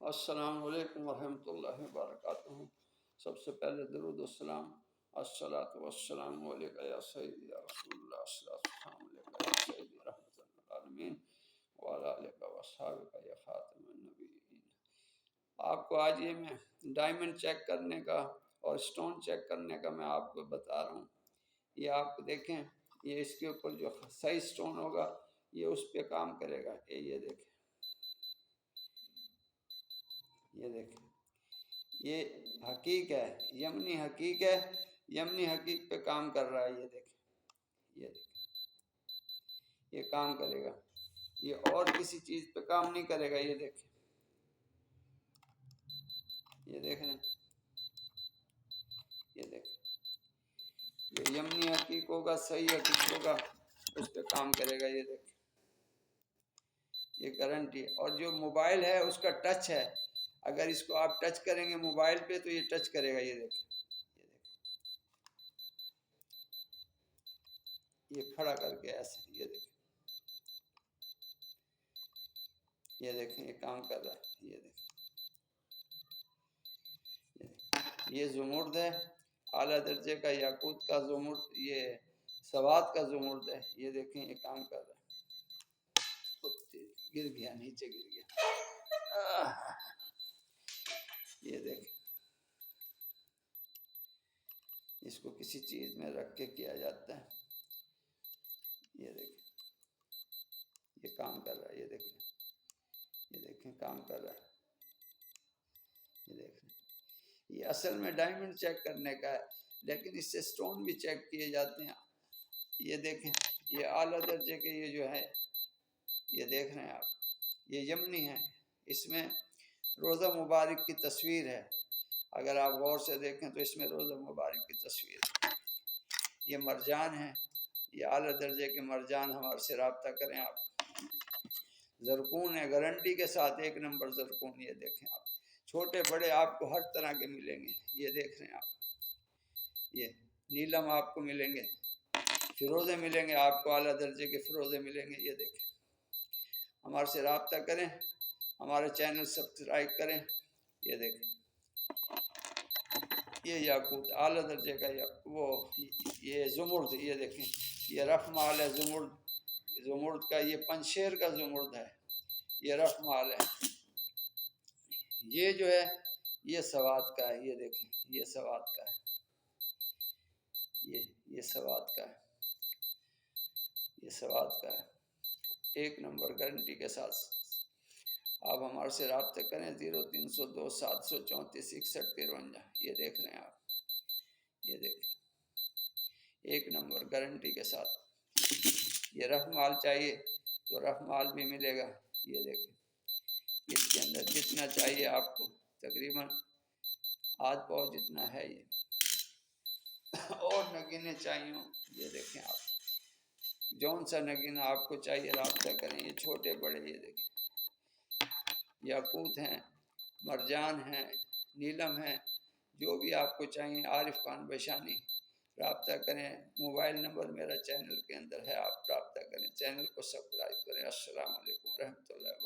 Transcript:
السلام علیکم ورحمۃ اللہ وبرکاتہ۔ سب سے پہلے درود السلام، الصلاۃ والسلام علیک یا سیدی یا رسول اللہ، السلام علیکم یا سیدی رحمۃ للعالمین وعلی آلک واصحابک یا خاتم النبیین۔ آپ کو آج یہ میں ڈائمنڈ چیک کرنے کا اور سٹون چیک کرنے کا میں آپ کو بتا رہا ہوں۔ یہ آپ دیکھیں، یہ اس کے اوپر جو صحیح سٹون ہوگا یہ اس پہ کام کرے گا۔ یہ دیکھیں، یہ دیکھیں، یہ حقیق ہے، یمنی حقیق ہے، یمنی حقیق پہ کام کر رہا ہے۔ یہ دیکھیں، یہ دیکھیں، یہ کام کرے گا، یہ اور کسی چیز پہ کام نہیں کرے گا۔ یہ دیکھیں، یہ دیکھ رہے ہیں، یہ دیکھیں، یہ یمنی حقیق ہوگا، صحیح حقیق ہوگا، اس پہ کام کرے گا۔ یہ دیکھیں، یہ گارنٹی ہے۔ اور جو موبائل ہے اس کا ٹچ ہے، اگر اس کو آپ ٹچ کریں گے موبائل پہ تو یہ ٹچ کرے گا۔ یہ دیکھیں، یہ دیکھیں، یہ کھڑا کر کے ایسے، یہ دیکھیں، یہ دیکھیں، یہ کام کر رہا ہے۔ یہ دیکھیں، یہ زمرد ہے، اعلیٰ درجے کا یاقوت کا زمرد، یہ سوات کا زمرد ہے۔ یہ دیکھیں، یہ کام کر رہا ہے۔ گر گیا، نیچے گر گیا۔ یہ دیکھیں، اس کو کسی چیز میں رکھ کے کیا جاتا ہے۔ یہ دیکھیں، یہ کام کر رہا ہے۔ یہ دیکھیں، یہ دیکھیں، کام کر رہا ہے۔ یہ دیکھیں، یہ اصل میں ڈائمنڈ چیک کرنے کا ہے، لیکن اس سے سٹون بھی چیک کیے جاتے ہیں۔ یہ دیکھیں، یہ اعلیٰ درجے کے یہ جو ہے، یہ دیکھ رہے ہیں آپ، یہ یمنی ہے، اس میں روزہ مبارک کی تصویر ہے۔ اگر آپ غور سے دیکھیں تو اس میں روزہ مبارک کی تصویر ہے۔ یہ مرجان ہے، یہ اعلیٰ درجے کے مرجان، ہمارے سے رابطہ کریں آپ۔ زرکون ہے، گارنٹی کے ساتھ، 1 نمبر زرکون۔ یہ دیکھیں آپ، چھوٹے بڑے آپ کو ہر طرح کے ملیں گے۔ یہ دیکھ رہے ہیں آپ، یہ نیلم آپ کو ملیں گے، فیروزے ملیں گے آپ کو، اعلیٰ درجے کے فیروزے ملیں گے۔ یہ دیکھیں، ہمارے سے رابطہ کریں، ہمارے چینل سبسکرائب کریں۔ یہ دیکھیں، یہ یاقوت اعلیٰ درجے کا وہ یہ زمرد، یہ دیکھیں، یہ رف مال ہے زمرد کا، یہ پنشیر کا زمرد ہے، یہ رف مال ہے۔ یہ جو ہے یہ سوات کا ہے۔ یہ دیکھیں، یہ سوات کا ہے، یہ سوات کا ہے، یہ سوات کا ہے، 1 نمبر گارنٹی کے ساتھ۔ آپ ہمارے سے رابطے کریں، 0302 734 61 53۔ یہ دیکھ رہے ہیں آپ، یہ دیکھیں، 1 نمبر گارنٹی کے ساتھ۔ یہ رف مال چاہیے تو رف مال بھی ملے گا۔ یہ دیکھیں، اس کے اندر جتنا چاہیے آپ کو، تقریباً آدھ پاؤ جتنا ہے یہ، اور نگینے چاہیے ہوں۔ یہ دیکھیں آپ، جون سا نگینہ آپ کو چاہیے رابطہ کریں۔ یہ چھوٹے بڑے، یہ دیکھیں، یاقوت ہیں، مرجان ہیں، نیلم ہیں، جو بھی آپ کو چاہیے۔ عارف خان بشانی، رابطہ کریں۔ موبائل نمبر میرا چینل کے اندر ہے، آپ رابطہ کریں، چینل کو سبسکرائب کریں۔ السلام علیکم ورحمۃ اللہ وبرکاتہ۔